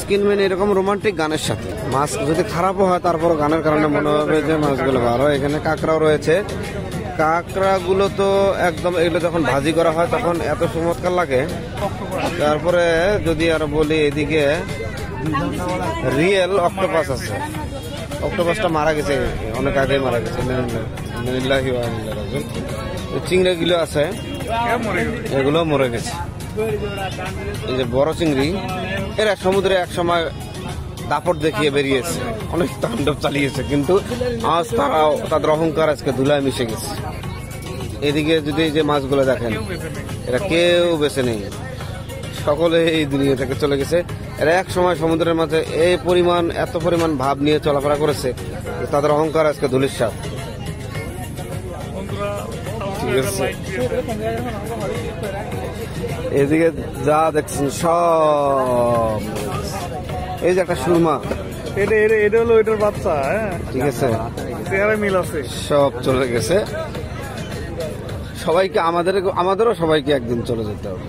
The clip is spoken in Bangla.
কিনবেন এরকম রোমান্টিক গানের সাথে। মাছ যদি খারাপও হয় তারপর গানের কারণে মনে হবে যে মাছগুলো ভালো। এখানে কাঁকড়াও রয়েছে। কাঁকড়াগুলো তো একদম, এগুলো যখন ভাজি করা হয় তখন এত চমৎকার লাগে। তারপরে যদি আর বলি, এদিকে রিয়েল অক্টোপাস আছে। অক্টোপাসটা মারা গেছে, অনেক আগে মারা গেছে। চিংড়িগুলো আছে, এগুলো মরে গেছে। এই যে বড় চিংড়ি, এরা সমুদ্রে এক সময় দাপট দেখিয়ে বেরিয়েছে, অনেক তাণ্ডব চালিয়েছে, কিন্তু আজ তারাও তাদের অহংকার আজকে ধুলায় মিশে গেছে। এদিকে যদি এই যে মাছগুলো দেখেন, এরা কেউ বেছে নেই, সকলে এই দুনিয়া থেকে চলে গেছে। এরা এক সময় সমুদ্রের মাঝে এত পরিমাণ ভাব নিয়ে চলাফেরা করেছে, তাদের অহংকার আজকে ধুলিস্যাৎ। ঠিক আছে, এদিকে যা দেখছেন সব, এই যে একটা সুরমা, এটা হলো এটার বাচ্চা। ঠিক আছে, মিল আছে, সব চলে গেছে। সবাইকে আমাদেরও সবাইকে একদিন চলে যেতে হবে।